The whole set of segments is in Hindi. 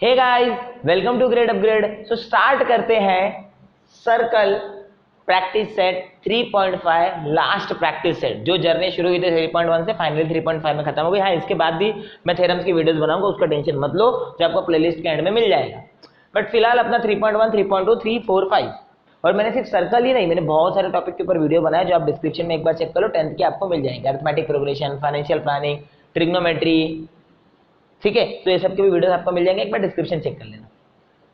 Hey guys, welcome to grade upgrade. So start करते हैं circle practice set 3.5 last practice set. जो जर्नी शुरू हुई थी 3.1 से फाइनली 3.5 में खत्म हो गई। हाँ, इसके बाद भी मैं थ्योरम्स की वीडियोस बनाऊंगा, उसका टेंशन मत लो, जो आपको प्लेलिस्ट के एंड में मिल जाएगा। बट फिलहाल अपना 3.1, 3.2, 3, 4, 5 और मैंने सिर्फ सर्कल ही नहीं, मैंने बहुत सारे टॉपिक के ऊपर वीडियो बनाया जो आप डिस्क्रिप्शन में एक बार चेक करो। 10th के आपको मिल जाएंगे, arithmetic progression, financial planning, trigonometry, ठीक है। तो ये सब के भी वीडियोस आपको मिल जाएंगे, एक बार डिस्क्रिप्शन चेक कर लेना।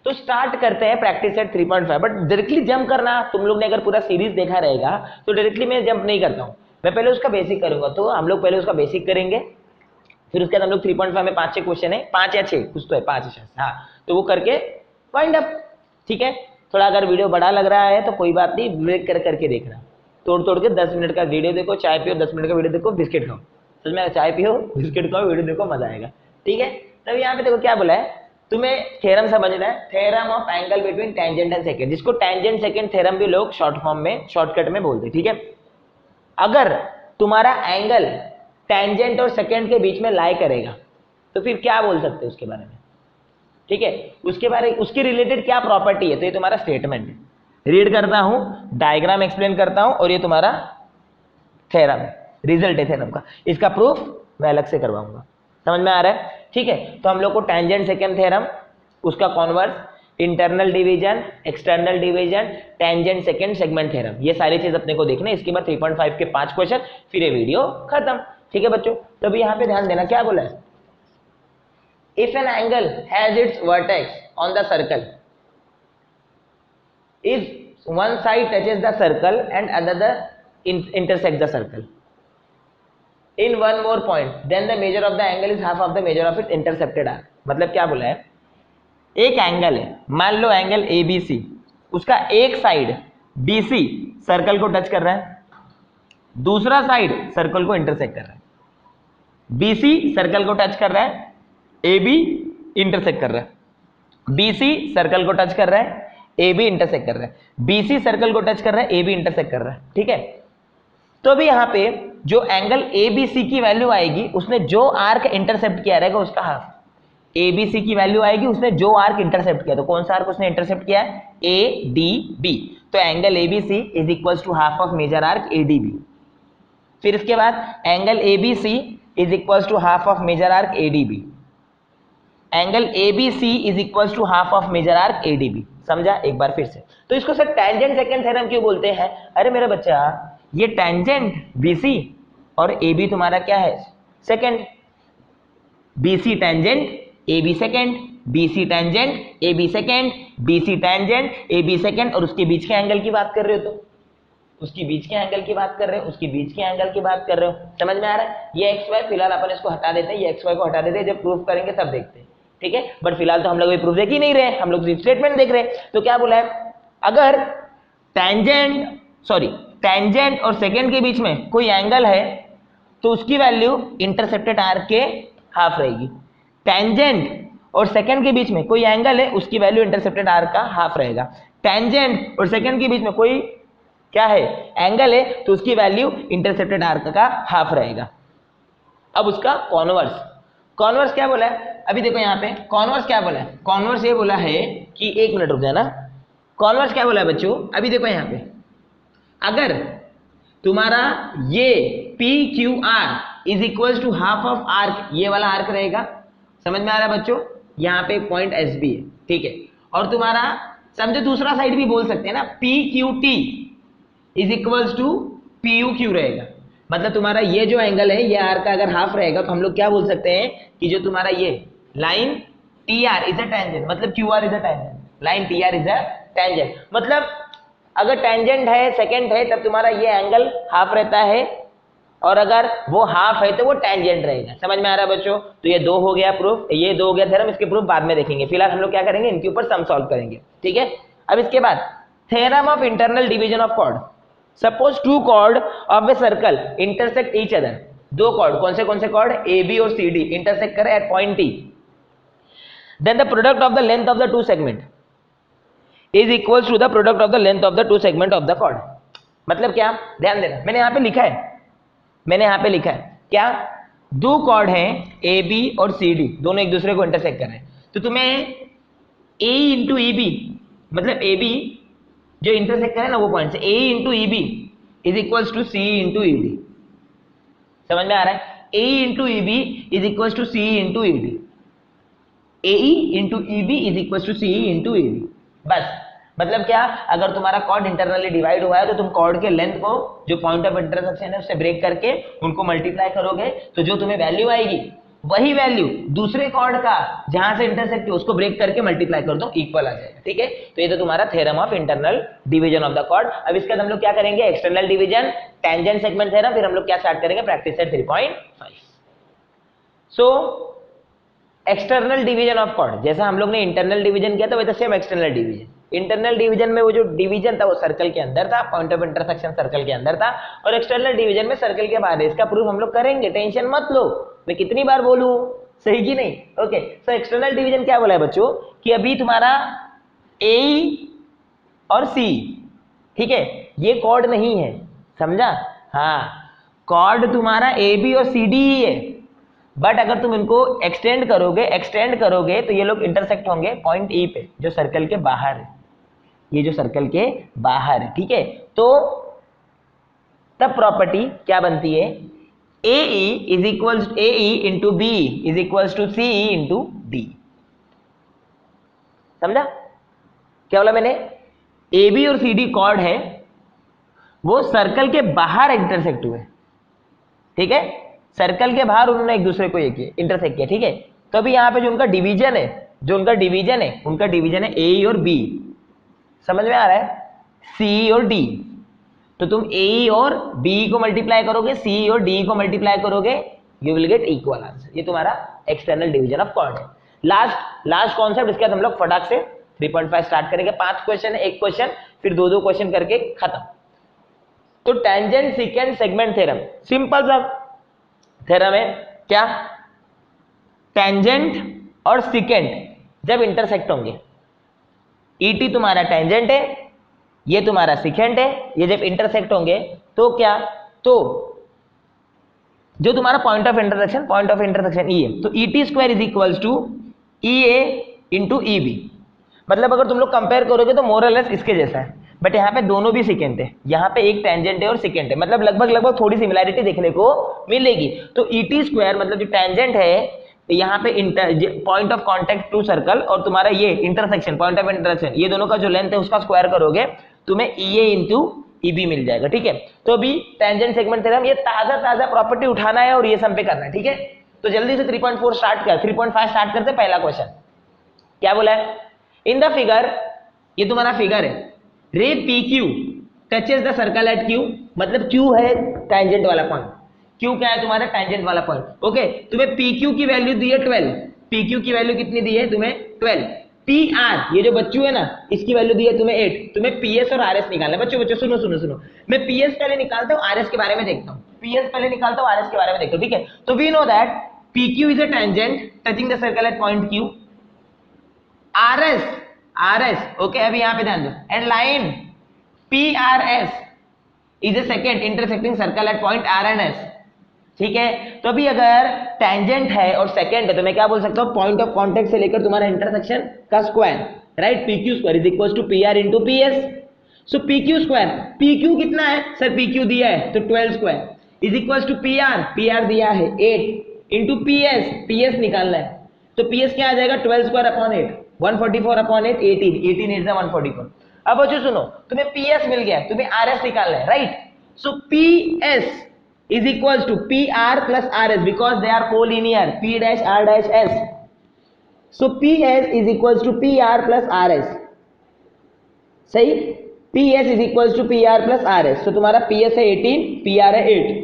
तो स्टार्ट करते हैं practice set 3.5। But directly jump करना, तुम लोग ने अगर पूरा सीरीज देखा रहेगा तो डायरेक्टली मैं जंप नहीं करता हूँ, मैं पहले उसका बेसिक करूंगा। तो हम लोग पहले उसका बेसिक करेंगे, फिर उसके बाद हम लोग 3.5 में 5-6 क्वेश्चन है, 5 या 6 कुछ तो है, 5 शायद, हाँ, तो वो करके वाइंड अप। ठीक है, थोड़ा अगर वीडियो बड़ा लग रहा है तो कोई बात नहीं, ब्रेक करके देखना, तोड़ तोड़ के 10 मिनट का वीडियो देखो, चाय पियो, 10 मिनट का वीडियो देखो, बिस्किट खाओ। सच में, चाय पियो, बिस्किट खाओ, वीडियो देखो, मजा आएगा। ठीक है, तब यहाँ पे देखो क्या बोला है, तुम्हें थ्योरम समझना है, theorem of angle between tangent and second, जिसको टेंजेंट सेकंड थ्योरम भी लोग शॉर्ट फॉर्म में, शॉर्टकट में बोलते हैं। ठीक है, अगर तुम्हारा एंगल टेंजेंट और सेकंड के बीच में लाई करेगा तो फिर क्या बोल सकते हैं उसके बारे में। ठीक है, उसके रिलेटेड क्या प्रॉपर्टी है, तो ये तुम्हारा स्टेटमेंट है। रीड करता हूं, डायग्राम एक्सप्लेन करता हूं और ये तुम्हारा थ्योरम रिजल्ट है थ्योरम का। इसका प्रूफ मैं अलग से करवाऊंगा, समझ में आ रहा है। ठीक है, तो हम लोग को टेंजेंट सेकंड थ्योरम, उसका converse, internal division, external division, tangent second segment theorem, ये सारी चीज अपने को देखना है। इसके बाद 3.5 के 5 क्वेश्चन, फिर ये वीडियो खत्म। ठीक है बच्चों, तो अभी यहाँ पे ध्यान देना, क्या बोला है, if an angle has its vertex on the circle, if one side touches the circle and another intersects the circle in one more point, then the measure of the angle is half of the measure of its intercepted arc। मतलब क्या बोला है, एक एंगल है, मान लो एंगल ABC, उसका एक साइड BC सर्कल को टच कर रहा है, दूसरा साइड सर्कल को इंटरसेक्ट कर रहा है। BC सर्कल को टच कर रहा है, AB इंटरसेक्ट कर रहा है, BC सर्कल को टच कर रहा है, AB इंटरसेक्ट कर रहा है, BC सर्कल को टच कर रहा है, AB इंटरसेक्ट कर रहा है। ठीक है, तो अभी यहां पे जो एंगल ABC की वैल्यू आएगी, उसने जो आर्क इंटरसेप्ट किया रहेगा उसका हाफ। ABC की वैल्यू आएगी, उसने जो आर्क इंटरसेप्ट किया, तो कौन सा आर्क उसने इंटरसेप्ट किया है, ADB। तो angle ABC is equal to half of major arc ADB। फिर इसके बाद angle ABC is equal to half of major arc ADB। Angle ABC is equal to half of major arc ADB। समझा, एक बार फिर से। तो इसको सर टेंजेंट सेकंड थ्योरम क्यों बोलते हैं। अरे मेरा बच्चा, ये टेंजेंट BC और AB तुम्हारा क्या है, second. BC tangent AB second, BC tangent AB second, BC tangent AB second, और उसके बीच के एंगल की बात कर रहे हो, तो उसकी बीच के एंगल की बात कर रहे हो, उसकी बीच के एंगल की बात कर रहे हो। समझ में आ रहा है। ये XY फिलहाल अपन इसको हटा देते हैं, ये XY को हटा देते हैं, जब प्रूफ करेंगे तब देखते हैं। ठीक है, बट फिलहाल तो हम लोग ये प्रूफ देख ही नहीं रहे, हम लोग सिर्फ स्टेटमेंट देख रहे हैं। तो क्या बोला है, अगर टेंजेंट और सेकंड के बीच में कोई एंगल है तो उसकी वैल्यू इंटरसेप्टेड आर्क के हाफ रहेगी। टेंजेंट और सेकंड के बीच में कोई एंगल है, उसकी वैल्यू इंटरसेप्टेड आर्क का हाफ रहेगा। टेंजेंट और सेकंड के बीच में कोई क्या है, एंगल है, तो उसकी वैल्यू इंटरसेप्टेड आर्क का हाफ रहेगा। अब उसका कॉन्वर्स क्या बोला है, अभी देखो यहाँ पे कॉन्वर्स क्या बोला है, कॉन्वर्स ये बोला है कि, एक मिनट रुक जाना, कॉन्वर्स क्या बोला है बच्चों, अभी देखो यहाँ पे, अगर तुम्हारा ये PQR is equal to half of arc, ये वाला आर्क रहेगा, समझ में आ रहा है बच्चों, यहाँ पे पॉइंट SB है। ठीक है, और तुम्हारा समझो दूसरा साइड भी बोल सकते हैं ना, PQT is equal to PUQ रहेगा। मतलब तुम्हारा ये जो एंगल है, ये आर्क का अगर हाफ रहेगा, तो हम लोग क्या बोल सकते हैं कि जो तुम्हारा ये line TR is a tangent, मतलब QR is a tangent, line TR is a tangent. मतलब अगर टेंजेंट है, सेकंड है, तब तुम्हारा ये एंगल हाफ रहता है, और अगर वो हाफ है तो वो टेंजेंट रहेगा। समझ में आ रहा है बच्चों। तो ये 2 हो गया प्रूफ, ये 2 हो गया थ्योरम, इसके प्रूफ बाद में देखेंगे। फिलहाल हम लोग क्या करेंगे, इनके ऊपर सम सॉल्व करेंगे। ठीक है, अब इसके बाद theorem of internal division of chord. Suppose 2 chord of a circle intersect each other. 2 chord, कौन से कॉर्ड, AB और CD इंटरसेक्ट करे at point T, then the product of the length of the 2 segment is equal to the product of the length of the 2 segment of the chord. मतलब क्या, ध्यान देना, मैंने यहाँ पे लिखा है क्या, 2 कॉर्ड हैं AB और CD, दोनों एक दूसरे को इंटरसेक्ट कर रहे हैं। तो तुम्हें ए इंटू ई बी, मतलब ए बी जो इंटरसेक्ट करे ना वो पॉइंट से, A into E B is equals to C into E D. समझ में आ रहा है? A into E B is equals to C into E D, A into E B is equals to C into E D. बस मतलब क्या, अगर तुम्हारा कॉर्ड इंटरनली डिवाइड हुआ है तो तुम कॉर्ड के लेंथ को जो पॉइंट ऑफ इंटरसेक्शन है उससे ब्रेक करके उनको मल्टीप्लाई करोगे, तो जो तुम्हें वैल्यू आएगी वही वैल्यू दूसरे कॉर्ड का जहां से इंटरसेक्ट है उसको ब्रेक करके मल्टीप्लाई कर दो, इक्वल आ जाएगा। ठीक है, तो ये तो तुम्हारा theorem of internal division of the chord. अब इसके बाद हम लोग क्या करेंगे, external division, tangent segment theorem, फिर हम लोग क्या स्टार्ट करेंगे, practice set 3.5। So external division of chord, जैसा हम लोग ने इंटरनल डिवीजन किया था वैसे same external division. Internal division में वो जो डिवीजन था वो सर्कल के अंदर था, पॉइंट ऑफ इंटरसेक्शन सर्कल के अंदर था, और एक्सटर्नल डिवीजन में सर्कल के बाहर है। इसका प्रूफ हम लोग करेंगे, टेंशन मत लो, मैं कितनी बार बोलूं, सही कि नहीं? ओके, सो एक्सटर्नल डिवीजन क्या बोला है बच्चों, कि अभी तुम्हारा ए और सी, ठीक है, ये कॉर्ड नहीं है, समझा? हाँ, कॉर्ड तुम्हारा ए बी और सी डी ही है, बट अगर तुम इनको एक्सटेंड करोगे तो ये लोग इंटरसेक्ट होंगे पॉइंट ई पे जो सर्कल के बाहर है, ये जो सर्कल के बाहर है। ठीक है, तो तब प्रॉपर्टी क्या बनती है, A E is equals A E into B is equals to C E into D. समझा क्या बोला मैंने? ए बी और सी डी कॉर्ड है, वो सर्कल के बाहर इंटरसेक्ट हुए, ठीक है, सर्कल के बाहर उन्होंने एक दूसरे को ये किया, इंटरसेक्ट किया। ठीक है, तो अभी यहाँ पे जो उनका डिवीजन है, उनका डिवीजन है ए और बी, समझ में आ रहा है, सी और डी। तो तुम ए और बी को मल्टीप्लाई करोगे, सी और डी को मल्टीप्लाई करोगे, you will get equal answer. ये तुम्हारा एक्सटर्नल डिवीजन ऑफ कॉर्ड है। लास्ट कॉन्सेप्ट, इसके बाद हम लोग फटाक से 3.5 स्टार्ट करेंगे। 5 क्वेश्चन है, एक क्वेश्चन, फिर 2 क्वेश्चन करके खत्म। तो tangent secant segment theorem, simple सा थ्योरम है। क्या? टेंजेंट और सेकेंट जब इंटरसेक्ट होंगे, ईटी तुम्हारा टेंजेंट है, ये तुम्हारा सेकेंट है, ये जब इंटरसेक्ट होंगे तो क्या, तो जो तुम्हारा पॉइंट ऑफ इंटरसेक्शन ई है, तो ET square is equals to E A into E B. मतलब अगर तुम लोग कंपेयर करोगे तो मोर और लेस इसके जैसा है, बट यहाँ पे दोनों भी सेकेंट है, यहाँ पे एक टेंजेंट है और सेकेंट है, मतलब लगभग थोड़ी सिमिलैरिटी देखने को मिलेगी। तो ईटी स्क्वायर मतलब जो टेंजेंट है, यहाँ पे point of contact to circle, और तुम्हारा ये इंटरसेक्शन, पॉइंट ऑफ इंटरसेक्शन, ये दोनों का जो लेंथ है उसका स्क्वायर करोगे, तुम्हें ई ए इंटू ई बी मिल जाएगा। ठीक है, तो अभी टेंजेंट सेगमेंट थ्योरम, ये ताजा प्रॉपर्टी उठाना है और ये सब पे करना है। ठीक है, तो जल्दी से 3.4 स्टार्ट कर, 3.5 स्टार्ट करते। पहला क्वेश्चन क्या बोला है, इन द फिगर, ये तुम्हारा फिगर है, रे P Q touches the circle eight Q, मतलब क्यू है टेंजेंट वाला पॉइंट, क्यू क्या है तुम्हारा टेंजेंट वाला पॉइंट। ओके, तुम्हें पी क्यू की वैल्यू दी है 12, पी क्यू की वैल्यू कितनी दी है तुम्हें 12, टी आर ये जो बच्चू है ना इसकी वैल्यू दी है तुम्हें 8, तुम्हें पीएस और आरएस निकालना है। बच्चों सुनो, मैं पीएस पहले निकालता हूँ, आरएस के बारे में देखता हूँ, पीएस पहले निकालता हूँ, आरएस के बारे में देखता हूँ। ठीक है, तो we know that P Q is a tangent touching the circle at point Q, RS okay, अभी यहाँ पे ध्यान दो, and line PRS is a secant intersecting circle at point R and S। ठीक है, तो अभी अगर टेंजेंट है और सेकेंड है तो मैं क्या बोल सकता हूँ, पॉइंट ऑफ कॉन्टेक्ट से लेकर तुम्हारा इंटरसेक्शन का square, right, PQ square is equal to PR into PS। So PQ square, PQ कितना है सर, PQ दिया है तो 12 square is equal to PR दिया है 8 इंटू PS निकालना है, तो PS क्या आ जाएगा 12 स्क्वायर अपॉन 8, 144 अपॉन 8, 18 8 144। अब बच्चों सुनो, तुम्हें PS मिल गया, तुम्हें RS निकालना है, right. So PS is equals to PR plus RS because they are collinear, P dash R dash S. So PS is equals to PR plus RS, सही, PS is equals to PR plus RS। तो तुम्हारा PS है 18, PR है 8,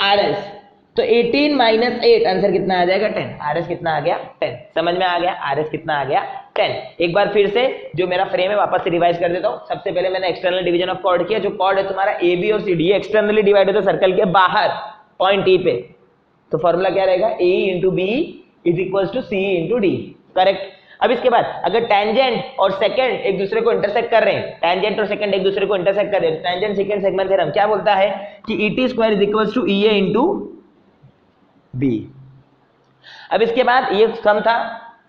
RS तो 18 माइनस 8 आंसर कितना आ जाएगा 10, RS कितना आ गया 10, समझ में आ गया, RS कितना आ गया 10। एक बार फिर से जो मेरा फ्रेम है वापस से रिवाइज कर देता हूँ। सबसे पहले मैंने एक्सटर्नल डिवीजन ऑफ कॉर्ड किया, जो कॉर्ड है तुम्हारा ए बी और सी डी एक्सटर्नली डिवाइड होता है सर्कल के बाहर पॉइंट ई पे, तो फॉर्मूला क्या रहेगा, A into B is equal to C into D, correct. अब इसके बाद अगर टेंजेंट और सेकंड एक दूसरे को इंटरसेक्ट कर रहे हैं, टेंजेंट और सेकंड एक दूसरे को इंटरसेक्ट कर रहे हैं, टेंजेंट सेकंड सेगमेंट थ्योरम क्या बोलता है कि ET square is equal to E A into B. अब इसके बाद ये सम था,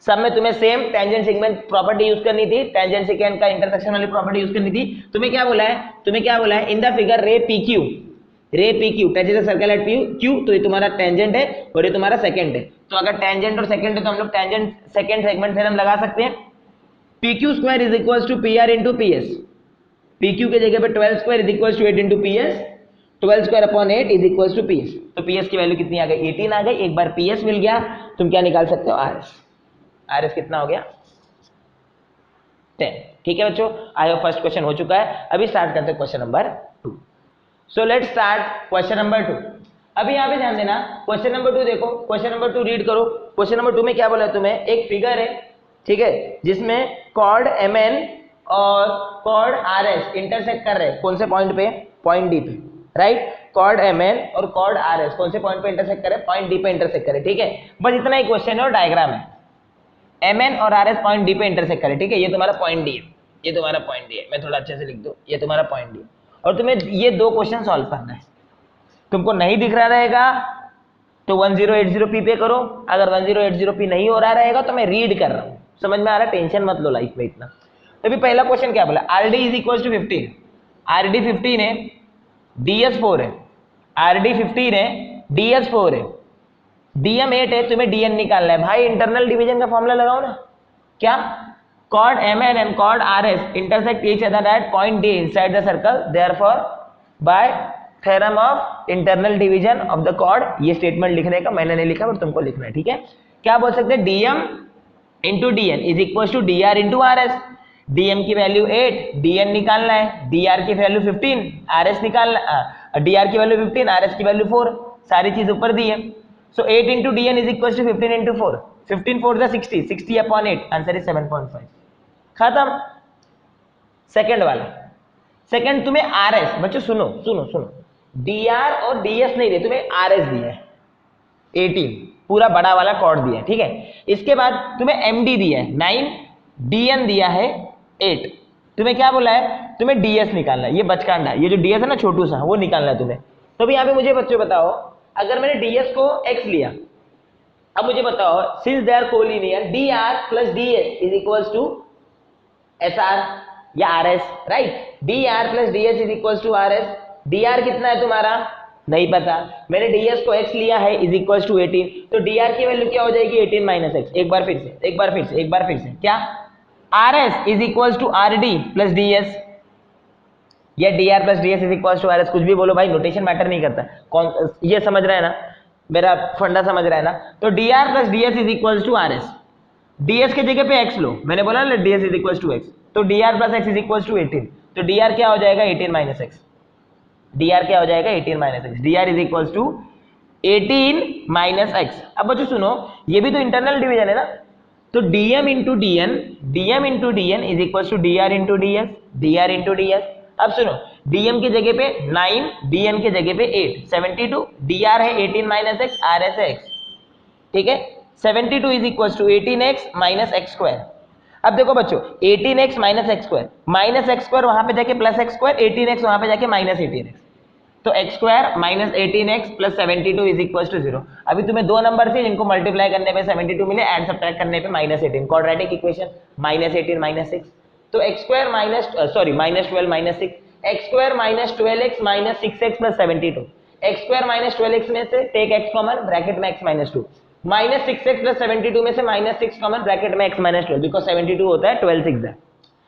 सब में तुम्हें same tangent segment property use करनी थी, टेंजेंट सेकेंड का इंटरसेक्शन वाली प्रॉपर्टी यूज करनी थी। तुम्हें क्या बोला है, in the figure ray P Q touches the circle at P Q, तो ये तुम्हारा टेंजेंट है और ये तुम्हारा सेकंड है। तो अगर टेंजेंट और सेकंड है तो हम लोग टेंजेंट सेकंड सेगमेंट थ्योरम लगा सकते हैं। P Q square is equal to P R into P S, P Q के जगह पे 12 square is equal to 8 into P S, 12 square upon 8 is equal to P S. तो पी एस की वैल्यू कितनी आ गई, 18 आ गई। एक बार पी एस मिल गया, तुम क्या निकाल सकते हो, आर एस। आर एस कितना हो गया, 10। ठीक है बच्चों, आई होप फर्स्ट क्वेश्चन हो चुका है। अभी स्टार्ट करते हैं question number 2। So let's start question number 2। अभी यहाँ पे ध्यान देना, क्वेश्चन नंबर 2 देखो, क्वेश्चन नंबर 2 रीड करो। क्वेश्चन नंबर 2 में क्या बोला है तुम्हें, एक फिगर है, ठीक है, जिसमें कॉर्ड एम एन और कॉर्ड आर एस इंटरसेक्ट कर रहे हैं। कौन से पॉइंट पे, पॉइंट डी पे, राइट। कॉर्ड एम एन और कॉर्ड आर एस कौन से पॉइंट पे इंटरसेक्ट करे, पॉइंट डी पे इंटरसेक्ट करे, ठीक है। बस इतना ही क्वेश्चन है और डायग्राम है। एम एन और आर एस पॉइंट डी पे इंटरसेक्ट करे, ठीक है। ये तुम्हारा पॉइंट डी है, ये तुम्हारा पॉइंट डी है। मैं थोड़ा अच्छे से लिख दूं, ये तुम्हारा पॉइंट डी है और तुम्हें ये दो क्वेश्चन सॉल्व करना है। तुमको नहीं दिख रहा रहेगा तो 1080p पे करो, अगर 1080p नहीं हो रहा रहेगा तो मैं रीड कर रहा हूँ, समझ में आ रहा है, टेंशन मत लो लाइफ में इतना। तो अभी पहला क्वेश्चन क्या बोला, R D is equal to 15, R D 15 है, डी एस 4 है, आर डी 15 है, डी एस 4 है, डी एम 8 है, तुम्हें डी एन निकालना है। भाई इंटरनल डिवीजन का फॉर्मूला लगाओ ना, क्या, chord mn and chord rs intersect each other at point d inside the circle, therefore by theorem of internal division of the chord, ये स्टेटमेंट लिखने का मैंने नहीं लिखा पर तुमको लिखना है, ठीक है। क्या बोल सकते हैं, dm into D N is equal to D R into R S. DM की वैल्यू 8, dn निकालना है, dr की वैल्यू 15, rs निकालना, dr की वैल्यू 15, rs की वैल्यू 4, सारी चीज ऊपर दी है। So 8 into dn is equal to 15 into 4, 15 4 जा 60, 60 अपॉन 8, आंसर इज 7.5, खत्म। सेकंड वाला, सेकंड तुम्हें आर एस, बच्चों सुनो सुनो सुनो, डी आर और डी एस नहीं दिए, तुम्हें आर एस दिया है 18, पूरा बड़ा वाला कॉर्ड दिया है, ठीक है। इसके बाद तुम्हें एम डी दिया है 9, डी एन दिया है 8, तुम्हें क्या बोला है, तुम्हें डी एस निकालना है, ये बचकांडा, ये जो डी एस है ना छोटू सा, वो निकालना है तुम्हें। तो अभी यहाँ पे मुझे बच्चों बताओ, अगर मैंने डी एस को एक्स लिया, अब मुझे बताओ since they are collinear, D R plus D S is equals to S R या R S, right. D R plus D S is equal to R S. D R कितना है तुम्हारा, नहीं पता, मैंने डी एस को एक्स लिया है इज इक्वल टू 18, तो डी आर की वैल्यू क्या हो जाएगी, 18 माइनस एक्स। एक बार फिर से, एक बार फिर से, एक बार फिर से, क्या, R S is equal to R D plus D S, या D R plus D S is equal to R S, कुछ भी बोलो भाई, नोटेशन मैटर नहीं करता, कौन ये समझ रहा है ना, मेरा फंडा समझ रहा है ना। तो D R plus D S is equal to R S, D S के जगह पे एक्स लो, मैंने बोला ना D S is equal to X, तो D R plus X is equal to 18, तो डी आर क्या हो जाएगा, 18 माइनस एक्स, डी आर क्या हो जाएगा, 18 minus X, D R is equal to 18 minus X. अब बच्चों सुनो, ये भी तो इंटरनल डिवीजन है ना, तो DM into D N, DM into D N is equal to D R into D S, D R into D S. अब सुनो, डीएम के जगह पे 9, डीएन के जगह पे 8, 72, डी आर है 18 माइनस एक्स, आर एस है एक्स, ठीक है। 72 is equal to 18x minus X square. अब देखो बच्चों, 18x minus X square, minus X square वहां पे जाके प्लस एक्स स्क्वायर, 18x वहां पे जाके माइनस 18x, तो X square minus 18x plus 72 is equal to 0। अभी तुम्हें दो नंबर से जिनको मल्टीप्लाई करने पे 72 मिले, एड सब्ट्रैक्ट करने पे minus 18, quadratic equation, minus 18 minus 6, तो X square minus sorry minus 12 minus 6, x square minus 12x minus 6x plus 72, x square minus 12x में से टेक x कॉमन, ब्रैकेट में x minus 2, minus 6x plus 72 में से माइनस 6 कॉमन, ब्रैकेट में x माइनस 12, बिकॉज 72 होता है 12 6 है।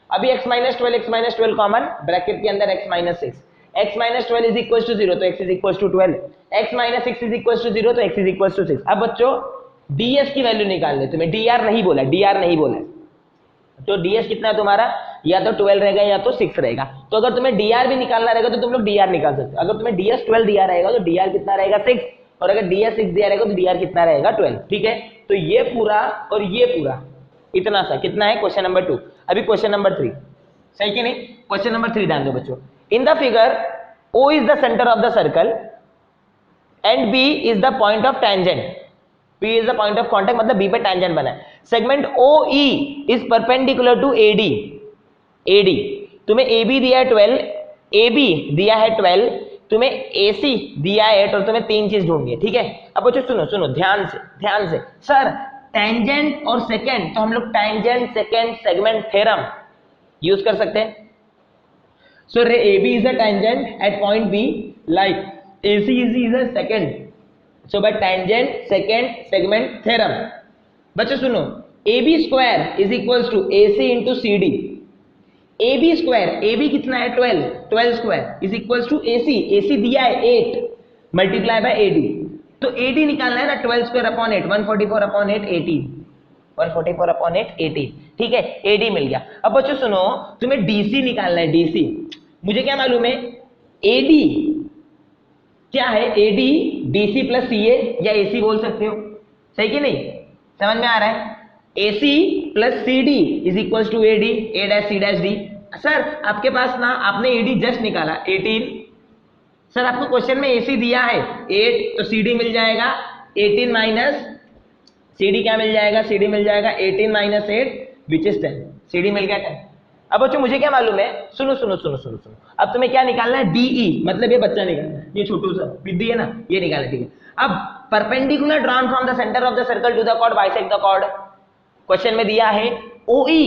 अभी x माइनस 12 कॉमन, ब्रैकेट के अंदर x minus 6, x minus 12 is equal to 0, तो x is equal to 12, x minus 6 is equal to 0, तो x इज इक्वल टू 6। अब बच्चों ds की वैल्यू निकालनी है तुम्हें, dr नहीं बोला, dr नहीं बोला, तो ds कितना है तुम्हारा, या तो 12 रहेगा या तो 6 रहेगा। तो अगर तुम्हें dr भी निकालना रहेगा तो तुम लोग dr निकाल सकते हो। अगर तुम्हें ds 12 दिया रहेगा तो dr कितना रहेगा 6, और अगर ds 6 दिया रहेगा तो dr कितना रहेगा 12, ठीक है। तो ये पूरा और ये पूरा इतना सा कितना है, क्वेश्चन नंबर 2। अभी क्वेश्चन नंबर 3, सही कि नहीं, क्वेश्चन नंबर 3 ध्यान दो बच्चों। इन the figure O is the center of the circle and B is the point of tangent, P is the point of contact, मतलब B पे tangent बना है। Segment OE is perpendicular to AD, AD तुम्हें AB दिया है 12, AB दिया है 12, तुम्हें AC दिया है 8, और तुम्हें तीन चीज ढूंढनी है, ठीक है। अब बच्चों सुनो सुनो ध्यान से, ध्यान से, सर टेंजेंट और सेकेंड, तो हम लोग tangent secant segment theorem use कर सकते हैं. So AB is a tangent at point B, like AC is a second. So by tangent second segment theorem. बच्चों सुनो, AB square is equals to AC into CD. AB square, AB कितना है 12, 12 square is equals to AC, AC दिया है 8 multiply by AD. तो AD निकालना है ना 12 square upon 8, 144 upon 8, 18. 144 अपॉन 8 18. ठीक है, AD मिल गया. अब बच्चों सुनो, तुम्हें DC निकालना है. DC मुझे क्या मालूम है, AD क्या है, AD DC प्लस CA या AC बोल सकते हो, सही कि नहीं, समझ में आ रहा है. AC plus CD is equal to AD, A dash C dash D. Sir आपके पास ना, आपने AD जस्ट निकाला 18. सर आपको क्वेश्चन में AC दिया है 8, तो CD मिल जाएगा 18 माइनस CD क्या मिल जाएगा, CD मिल जाएगा 18 माइनस 8 विच इज 10. CD मिल गया 10. अब बच्चों मुझे क्या मालूम है, सुनो सुनो सुनो सुनो सुनो, अब तुम्हें क्या निकालना है, DE मतलब ये बच्चा निकालना है, ये छोटू सा विद्धि है ना, ये निकालना. ठीक है, अब perpendicular drawn from the centre of the circle to the chord bisect the chord. Question में दिया है OE,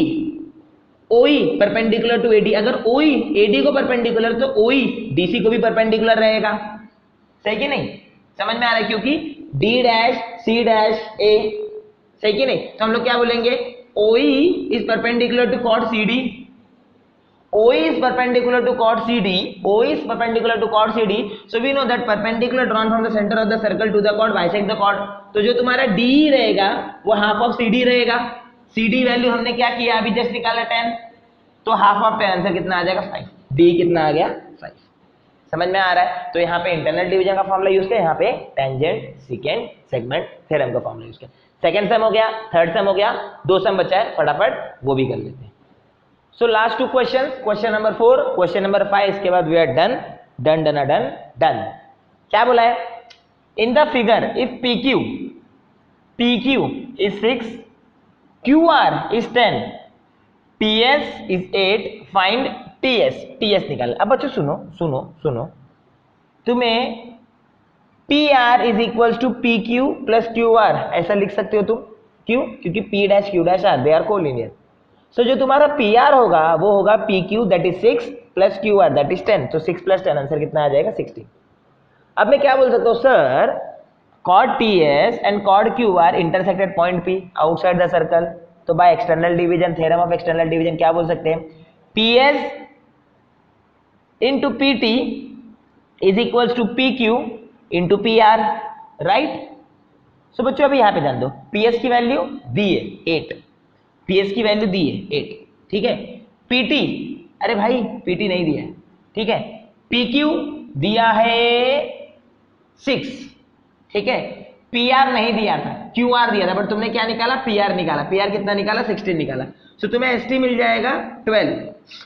OE perpendicular to AD. अगर OE AD को परपेंडिकुलर तो OE DC को भी परपेंडिकुलर रहेगा, सही कि नहीं, समझ में आ रहा है, क्योंकि D dash C dash A, सही कि नहीं. तो हम लोग क्या बोलेंगे, OE is perpendicular to chord CD, OE is perpendicular to chord CD, OE is perpendicular to chord CD. So we know that perpendicular drawn from the center of the circle to the chord bisect the chord. तो जो तुम्हारा DE रहेगा वो हाफ ऑफ CD रहेगा. CD वैल्यू हमने क्या किया, अभी जस्ट निकाला 10, तो हाफ ऑफ 10 आंसर कितना आ जाएगा 5. D कितना आ गया 5. समझ में आ रहा है. तो यहाँ पे इंटरनल डिवीजन का फॉर्मूला यूज किया, यहाँ पे टेंजेंट सेकेंड सेगमेंट थ्योरम का फॉर्मूला यूज किया. सेकेंड सम हो गया, थर्ड सम हो गया, 2 सम बचा है, फटाफट वो भी कर लेते हैं. So last 2 questions, question number 4, question number 5, इसके बाद we are done done done done done. क्या बोला है, in the figure if PQ is 6, QR is 10, PS is 8, find TS निकाल. अब बच्चों सुनो सुनो सुनो, तुम्हें PR is equal to PQ plus QR ऐसा लिख सकते हो तुम. क्यों, क्योंकि P dash Q dash R they are collinear. सो जो तुम्हारा PR होगा वो होगा PQ that is 6 plus QR that is 10. तो 6 प्लस 10 आंसर कितना आ जाएगा 16. अब मैं क्या बोल सकता हूँ, sir chord TS and chord QR intersect at point P outside the circle. तो by external division, theorem of external division क्या बोल सकते हैं, PS into PT is equal to PQ into PR, right. So बच्चों अभी यहाँ पे ध्यान दो, PS की वैल्यू दी है 8, PS की वैल्यू दी है 8, ठीक है. PT, अरे भाई PT नहीं दिया है, ठीक है. PQ दिया है 6, ठीक है. PR नहीं दिया था, QR दिया था, बट तुमने क्या निकाला, PR निकाला. PR कितना निकाला, 16 निकाला. सो तुम्हें ST मिल जाएगा 12,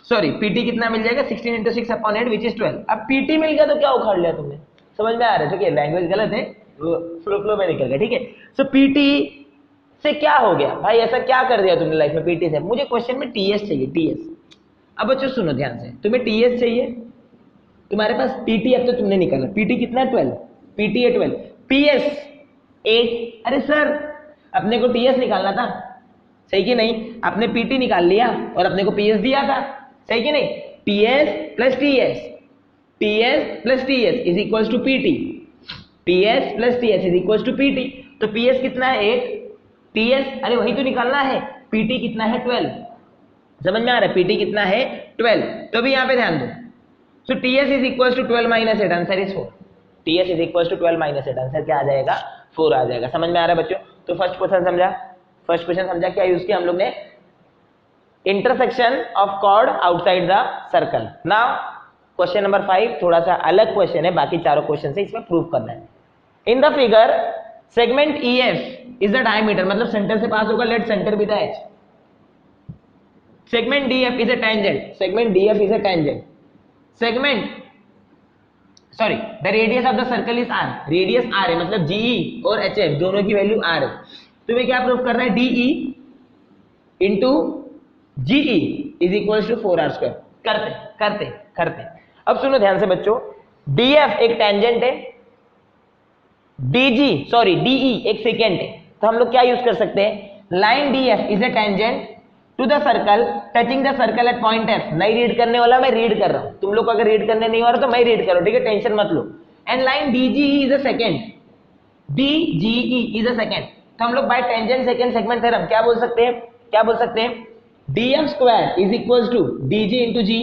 सॉरी PT कितना मिल जाएगा 16 इंटू 6 अपॉन 8 विच इज 12. अब PT मिल गया तो क्या उखाड़ लिया तुमने, समझ में आ रहा है. ठीक है, लैंग्वेज गलत है, फ्लो में निकल गया, ठीक है. सो PT से क्या हो गया भाई, ऐसा क्या कर दिया तुमने लाइफ में PT से. मुझे क्वेश्चन में TS चाहिए, TS. अब बच्चों सुनो ध्यान से, तुम्हें TS चाहिए, तुम्हारे पास PT अब तो तुमने निकाला, PT कितना है 12, PT है 12, PS 8. अरे सर अपने को TS निकालना था, सही कि नहीं, आपने PT निकाल लिया और अपने को PS दिया था, सही कि नहीं. PS plus TS, PS plus TS is equal to PT, PS plus TS is equal to PT. तो PS कितना है 8, TS अरे वही तो निकालना है, PT कितना है 12. समझ में आ रहा है, PT कितना है 12. तो भी यहाँ पे ध्यान दो. So TS is equal to 12 minus 8, answer is 4. TS is equal to 12 minus 8, answer क्या आ जाएगा 4 आ जाएगा. समझ में आ रहा है बच्चों. तो फर्स्ट क्वेश्चन समझा, क्या यूज किया हम लोग ने, intersection of chord outside the circle. Now question number 5 थोड़ा सा अलग क्वेश्चन है, बाकी चारों क्वेश्चन से इसमें प्रूव करना है. In the figure segment EF is the diameter, मतलब सेंटर से पास होगा, let centre be the H. Segment DF is a tangent, segment DF is a tangent. Segment sorry the radius of the circle is R, radius R है, मतलब GE और HF दोनों की वैल्यू R है. तुम्हें क्या प्रूव करना है, DE into GE is equal to 4R². करते. अब सुनो ध्यान से बच्चों, DF एक टेंजेंट है, DE एक सेकेंट है, तो हम लोग क्या यूज कर सकते हैं, line D F is a tangent to the circle touching the circle at point F. नहीं रीड करने वाला, मैं रीड कर रहा हूं, तुम लोग को अगर रीड करने नहीं हो रहा तो मैं रीड करो, ठीक है, टेंशन मत लो। And line D G is a secant, D G E is a secant. तो हम लोग by tangent secant segment theorem क्या बोल सकते हैं, क्या बोल सकते हैं, D F square is equal to D G into G,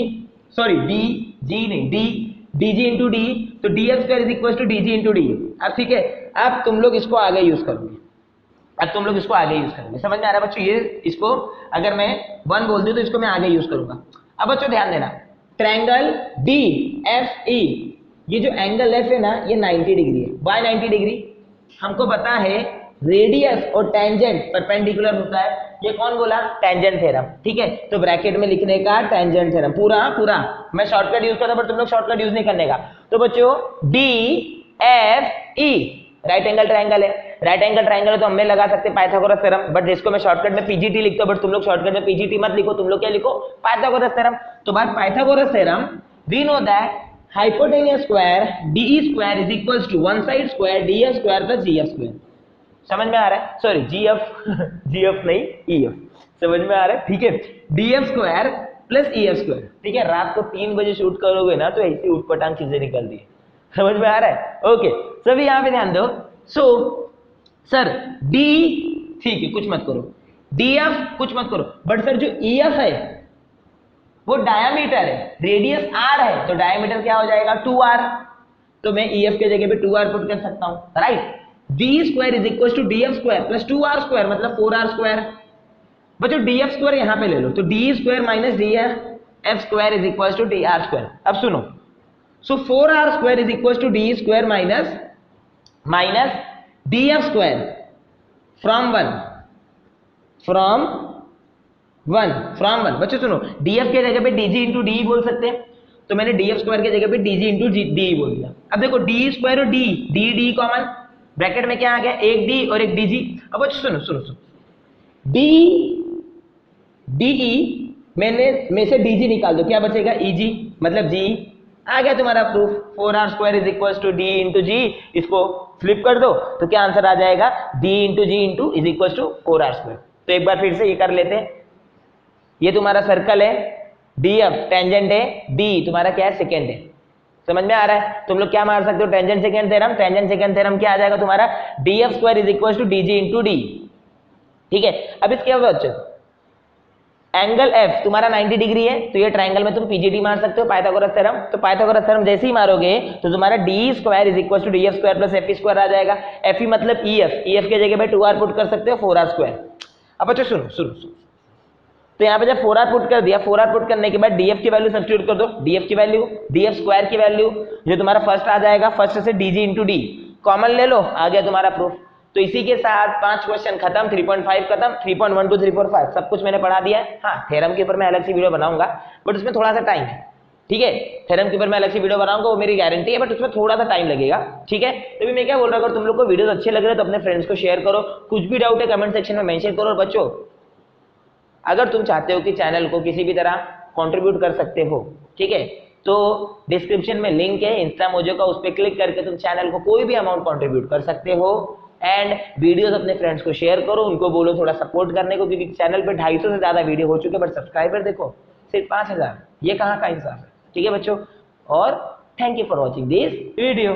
sorry D G नहीं, डी जी इंटू डी, तो D F square is equal to D G into D. अब ठीक है, अब तुम लोग इसको आगे यूज करोगे, अब तुम लोग इसको आगे यूज करोगे, समझ में आ रहा है बच्चों, ये इसको अगर मैं 1 बोल दूं तो इसको मैं आगे यूज करूंगा। अब बच्चों ध्यान देना, ट्रायंगल डी एफ ई, ये जो एंगल एफ है ना ये 90 डिग्री है। वाई 90 डिग्री, हमको पता है रेडियस और टेंजेंट परपेंडिकुलर होता है, ये कौन बोला, टेंजेंट थ्योरम, ठीक है। तो ब्रैकेट में लिखने का टेंजेंट थ्योरम पूरा पूरा, मैं शॉर्टकट यूज करता हूं बट तुम लोग शॉर्टकट यूज नहीं करने का। तो बच्चों D F E right angle triangle है, राइट एंगल ट्रायंगल है तो हम लगा सकते हैं पाइथागोरस थ्योरम, बट जिसको मैं शॉर्टकट में पीजीटी लिखता हूं, बट तुम लोग शॉर्टकट में पीजीटी मत लिखो, तुम लोग क्या लिखो, पाइथागोरस थ्योरम। तो by Pythagoras theorem we know that hypotenuse square DE square is equals to one side square DF square plus GF square. समझ में आ रहा है, सॉरी जीएफ जीएफ नहीं ईएफ, समझ में आ रहा है, ठीक है, DF square plus EF square, ठीक है। रात को 3 बजे शूट करोगे ना तो ऐसी उठपटांग चीजें निकलती है, समझ में आ रहा है, ओके। सभी यहाँ पे ध्यान दो। सो सर डी, ठीक है कुछ मत करो, डीएफ कुछ मत करो, बट सर जो ईएफ है वो डायमीटर है, रेडियस आर है, तो डायमीटर क्या हो जाएगा 2r, तो मैं ईएफ के जगह पे 2r पुट कर सकता हूं, right. D square is equal to DF square plus 2r square मतलब 4r स्क्वायर। बच्चों डीएफ स्क्वायर यहां पे ले लो, तो D square minus DF square is equal to D R square. अब सुनो, so 4r square is equal to D square minus df square from 1 बच्चों सुनो, df के जगह पे dg इंटू डी बोल सकते हैं, तो मैंने df स्क्वायर के जगह पे dg इंटू डी बोल दिया। अब देखो d स्क्वायर और डी कॉमन, ब्रैकेट में क्या आ गया, एक d और एक dg। अब बच्चों सुनो डी में से dg निकाल दो, क्या बचेगा eg, मतलब g आ गया तुम्हारा proof, 4r square is equal to D into G, इसको फ्लिप कर दो तो क्या आंसर आ जाएगा, d into G into is equal to 4r square. तो एक बार फिर से ये कर लेते हैं, ये तुम्हारा सर्कल है, df टेंजेंट है, d तुम्हारा क्या है, सेकेंड है, समझ में आ रहा है। तुम लोग क्या मार सकते हो, tangent secant theorem, tangent secant theorem क्या आ जाएगा तुम्हारा, df square is equal to dg into D, ठीक है। अब इसके बाद एंगल f तुम्हारा 90 डिग्री है, तो ये ट्रायंगल में तुम पीजीटी मार सकते हो, पाइथागोरस थ्योरम। तो पाइथागोरस थ्योरम जैसे ही मारोगे तो तुम्हारा D square is equal to DF square plus F square आ जाएगा। एफ मतलब ईएफ के जगह पे 2r पुट कर सकते हो, 4r स्क्वायर। अब बच्चों सुनो, तो यहाँ पे जब 4r पुट कर दिया, 4r पुट करने के बाद df की वैल्यू सब्स्टिट्यूट कर दो, df की वैल्यू, df स्क्वायर की वैल्यू जो तुम्हारा फर्स्ट आ जाएगा, फर्स्ट से dg इंटू डी कॉमन ले लो, आ गया तुम्हारा प्रूफ। तो इसी के साथ 5 क्वेश्चन खत्म, 3.5 खत्म, 3.1 to 3.5 सब कुछ मैंने पढ़ा दिया है। हाँ थ्योरम के ऊपर मैं अलग से वीडियो बनाऊंगा, बट उसमें थोड़ा सा टाइम है, ठीक है। थ्योरम के ऊपर मैं अलग से वीडियो बनाऊंगा, वो मेरी गारंटी है, बट उसमें थोड़ा सा टाइम लगेगा, ठीक है। तो भी मैं क्या बोल रहा हूँ, अगर तुम लोग को वीडियोस अच्छे लग रहे हैं तो अपने फ्रेंड्स को शेयर करो, कुछ भी डाउट है कमेंट सेक्शन में मेंशन करो। और बच्चों अगर तुम चाहते हो कि चैनल को किसी भी तरह कंट्रीब्यूट कर सकते हो, ठीक है, तो डिस्क्रिप्शन में लिंक है इंस्टा मोजो का, उस पर क्लिक करके तुम चैनल को कोई भी अमाउंट कंट्रीब्यूट कर सकते हो। एंड वीडियोस अपने फ्रेंड्स को शेयर करो, उनको बोलो थोड़ा सपोर्ट करने को, क्योंकि चैनल पे 250 से ज्यादा वीडियो हो चुके हैं, बट सब्सक्राइबर देखो सिर्फ 5000, ये कहाँ का इंसाफ है, ठीक है बच्चों। और thank you for watching this video.